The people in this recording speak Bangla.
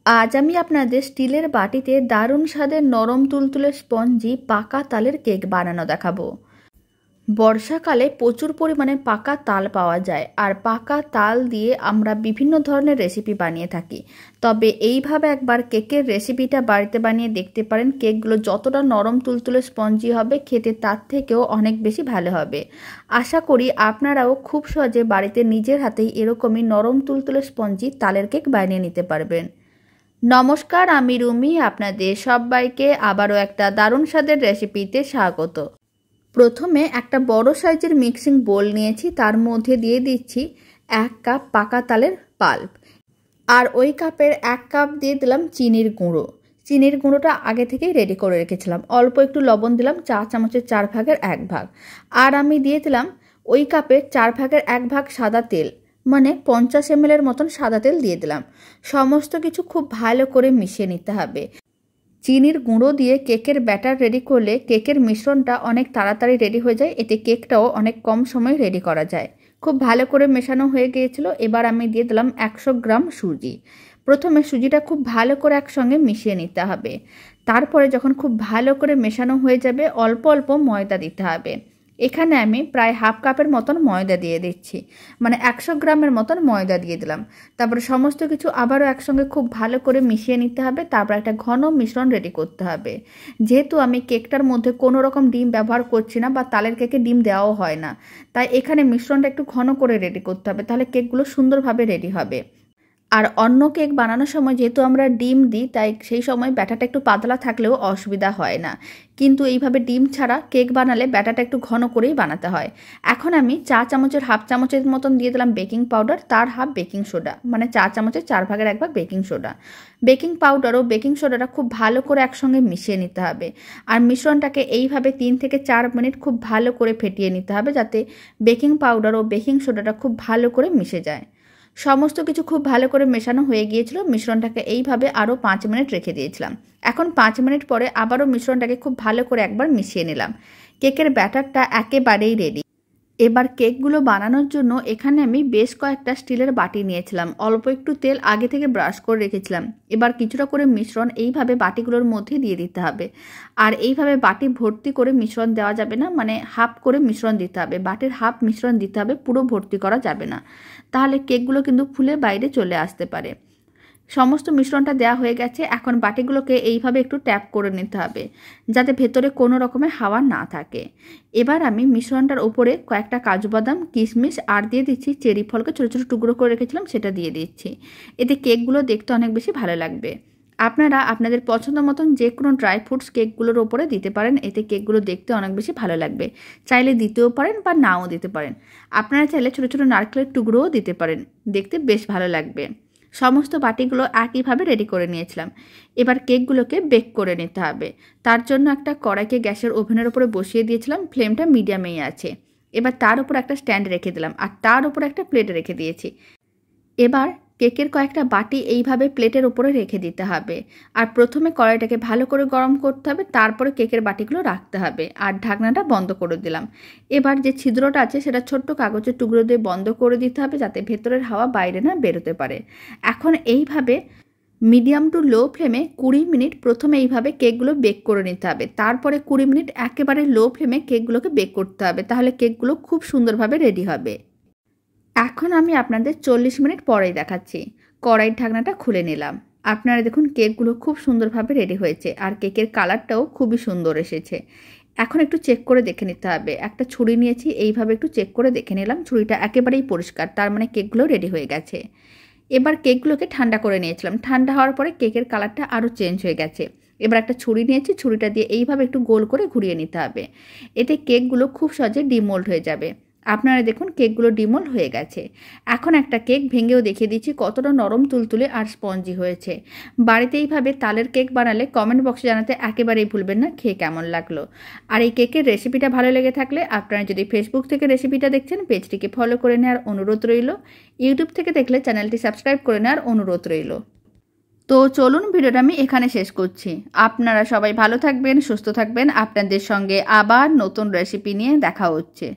আজ আমি আপনাদের স্টিলের বাটিতে দারুণ স্বাদের নরম তুলতুলে স্পঞ্জি পাকা তালের কেক বানানো দেখাবো। বর্ষাকালে প্রচুর পরিমাণে পাকা তাল পাওয়া যায়, আর পাকা তাল দিয়ে আমরা বিভিন্ন ধরনের রেসিপি বানিয়ে থাকি। তবে এইভাবে একবার কেকের রেসিপিটা বাড়িতে বানিয়ে দেখতে পারেন। কেকগুলো যতটা নরম তুলতুলে স্পঞ্জি হবে, খেতে তার থেকেও অনেক বেশি ভালো হবে। আশা করি আপনারাও খুব সহজে বাড়িতে নিজের হাতেই এরকমই নরম তুলতুলে স্পঞ্জি তালের কেক বানিয়ে নিতে পারবেন। নমস্কার, আমি রুমি। আপনাদের সবাইকে আবারও একটা দারুণ স্বাদের রেসিপিতে স্বাগত। প্রথমে একটা বড় সাইজের মিক্সিং বোল নিয়েছি, তার মধ্যে দিয়ে দিচ্ছি 1 কাপ পাকা তালের পাল্প, আর ওই কাপের 1 কাপ দিয়ে দিলাম চিনির গুঁড়ো। চিনির গুঁড়োটা আগে থেকেই রেডি করে রেখেছিলাম। অল্প একটু লবণ দিলাম, 4 চামচের 4 ভাগের 1 ভাগ। আর আমি দিয়ে দিলাম ওই কাপের 4 ভাগের 1 ভাগ সাদা তেল, মানে 50 ml মতন সাদা তেল দিয়ে দিলাম। সমস্ত কিছু খুব ভালো করে মিশিয়ে নিতে হবে। চিনির গুঁড়ো দিয়ে কেকের ব্যাটার রেডি করলে কেকের মিশ্রণটা অনেক তাড়াতাড়ি রেডি হয়ে যায়, এতে কেকটাও অনেক কম সময়ে রেডি করা যায়। খুব ভালো করে মেশানো হয়ে গিয়েছিল। এবার আমি দিয়ে দিলাম 100 গ্রাম সুজি। প্রথমে সুজিটা খুব ভালো করে একসঙ্গে মিশিয়ে নিতে হবে। তারপরে যখন খুব ভালো করে মেশানো হয়ে যাবে, অল্প অল্প ময়দা দিতে হবে। এখানে আমি প্রায় হাফ কাপের মতন ময়দা দিয়ে দিচ্ছি, মানে 100 গ্রামের মতন ময়দা দিয়ে দিলাম। তারপরে সমস্ত কিছু আবারও একসঙ্গে খুব ভালো করে মিশিয়ে নিতে হবে। তারপর একটা ঘন মিশ্রণ রেডি করতে হবে। যেহেতু আমি কেকটার মধ্যে কোনো রকম ডিম ব্যবহার করছি না, বা তালের কেকে ডিম দেওয়াও হয় না, তাই এখানে মিশ্রণটা একটু ঘন করে রেডি করতে হবে, তাহলে কেকগুলো সুন্দরভাবে রেডি হবে। আর অন্য কেক বানানোর সময় যেহেতু আমরা ডিম দিই, তাই সেই সময় ব্যাটারটা একটু পাতলা থাকলেও অসুবিধা হয় না। কিন্তু এইভাবে ডিম ছাড়া কেক বানালে ব্যাটারটা একটু ঘন করেই বানাতে হয়। এখন আমি 4 চামচের হাফ চামচের মতন দিয়ে দিলাম বেকিং পাউডার, তার হাফ বেকিং সোডা, মানে 4 চামচের 4 ভাগের 1 ভাগ বেকিং সোডা। বেকিং পাউডার ও বেকিং সোডাটা খুব ভালো করে একসঙ্গে মিশিয়ে নিতে হবে। আর মিশ্রণটাকে এইভাবে 3 থেকে 4 মিনিট খুব ভালো করে ফেটিয়ে নিতে হবে, যাতে বেকিং পাউডার ও বেকিং সোডাটা খুব ভালো করে মিশে যায়। সমস্ত কিছু খুব ভালো করে মেশানো হয়ে গিয়েছিল। মিশ্রণটাকে এইভাবে আরও 5 মিনিট রেখে দিয়েছিলাম। এখন 5 মিনিট পরে আবারও মিশ্রণটাকে খুব ভালো করে একবার মিশিয়ে নিলাম। কেকের ব্যাটারটা একেবারেই রেডি। এবার কেকগুলো বানানোর জন্য এখানে আমি বেশ কয়েকটা স্টিলের বাটি নিয়েছিলাম। অল্প একটু তেল আগে থেকে ব্রাশ করে রেখেছিলাম। এবার কিছুটা করে মিশ্রণ এইভাবে বাটিগুলোর মধ্যে দিয়ে দিতে হবে। আর এইভাবে বাটি ভর্তি করে মিশ্রণ দেওয়া যাবে না, মানে হাফ করে মিশ্রণ দিতে হবে। বাটির হাফ মিশ্রণ দিতে হবে, পুরো ভর্তি করা যাবে না, তাহলে কেকগুলো কিন্তু ফুলে বাইরে চলে আসতে পারে। সমস্ত মিশ্রণটা দেওয়া হয়ে গেছে। এখন বাটিগুলোকে এইভাবে একটু ট্যাপ করে নিতে হবে, যাতে ভেতরে কোনো রকমের হাওয়া না থাকে। এবার আমি মিশ্রণটার উপরে কয়েকটা কাজু বাদাম, কিশমিশ আর দিয়ে দিচ্ছি চেরি ফলকে ছোটো ছোটো টুকরো করে রেখেছিলাম, সেটা দিয়ে দিচ্ছি। এতে কেকগুলো দেখতে অনেক বেশি ভালো লাগবে। আপনারা আপনাদের পছন্দ মতন যে কোনো ড্রাই ফ্রুটস কেকগুলোর ওপরে দিতে পারেন, এতে কেকগুলো দেখতে অনেক বেশি ভালো লাগবে। চাইলে দিতেও পারেন বা নাও দিতে পারেন। আপনারা চাইলে ছোটো ছোটো নারকেলের টুকরোও দিতে পারেন, দেখতে বেশ ভালো লাগবে। সমস্ত বাটিগুলো একইভাবে রেডি করে নিয়েছিলাম। এবার কেকগুলোকে বেক করে নিতে হবে। তার জন্য একটা কড়াইকে গ্যাসের ওভেনের উপরে বসিয়ে দিয়েছিলাম, ফ্লেমটা মিডিয়ামেই আছে। এবার তার উপর একটা স্ট্যান্ড রেখে দিলাম, আর তার উপর একটা প্লেট রেখে দিয়েছি। এবার কেকের কয়েকটা বাটি এইভাবে প্লেটের উপরে রেখে দিতে হবে। আর প্রথমে কড়াইটাকে ভালো করে গরম করতে হবে, তারপরে কেকের বাটিগুলো রাখতে হবে। আর ঢাকনাটা বন্ধ করে দিলাম। এবার যে ছিদ্রটা আছে সেটা ছোট্ট কাগজের টুকরো দিয়ে বন্ধ করে দিতে হবে, যাতে ভেতরের হাওয়া বাইরে না বেরোতে পারে। এখন এইভাবে মিডিয়াম টু লো ফ্লেমে 20 মিনিট প্রথমে এইভাবে কেকগুলো বেক করে নিতে হবে। তারপরে 20 মিনিট একেবারে লো ফ্লেমে কেকগুলোকে বেক করতে হবে, তাহলে কেকগুলো খুব সুন্দরভাবে রেডি হবে। এখন আমি আপনাদের 40 মিনিট পরেই দেখাচ্ছি। কড়াইয়ের ঢাকনাটা খুলে নিলাম। আপনারা দেখুন কেকগুলো খুব সুন্দরভাবে রেডি হয়েছে, আর কেকের কালারটাও খুবই সুন্দর এসেছে। এখন একটু চেক করে দেখে নিতে হবে। একটা ছুরি নিয়েছি, এইভাবে একটু চেক করে দেখে নিলাম। ছুরিটা একেবারেই পরিষ্কার, তার মানে কেকগুলো রেডি হয়ে গেছে। এবার কেকগুলোকে ঠান্ডা করে নিয়েছিলাম। ঠান্ডা হওয়ার পরে কেকের কালারটা আরও চেঞ্জ হয়ে গেছে। এবার একটা ছুরি নিয়েছি, ছুরিটা দিয়ে এইভাবে একটু গোল করে ঘুরিয়ে নিতে হবে। এতে কেকগুলো খুব সহজে ডিমোল্ড হয়ে যাবে। আপনারা দেখুন কেকগুলো ডিমোল্ড হয়ে গেছে। এখন একটা কেক ভেঙেও দেখিয়ে দিচ্ছি কতটা নরম তুলতুলে আর স্পঞ্জি হয়েছে। বাড়িতে এইভাবে তালের কেক বানালে কমেন্ট বক্সে জানাতে একেবারেই ভুলবেন না খেয়ে কেমন লাগলো। আর এই কেকের রেসিপিটা ভালো লেগে থাকলে আপনারা যদি ফেসবুক থেকে রেসিপিটা দেখছেন, পেজটিকে ফলো করে নেওয়ার অনুরোধ রইল। ইউটিউব থেকে দেখলে চ্যানেলটি সাবস্ক্রাইব করে নেওয়ার অনুরোধ রইল। তো চলুন ভিডিওটা আমি এখানে শেষ করছি। আপনারা সবাই ভালো থাকবেন, সুস্থ থাকবেন। আপনাদের সঙ্গে আবার নতুন রেসিপি নিয়ে দেখা হচ্ছে।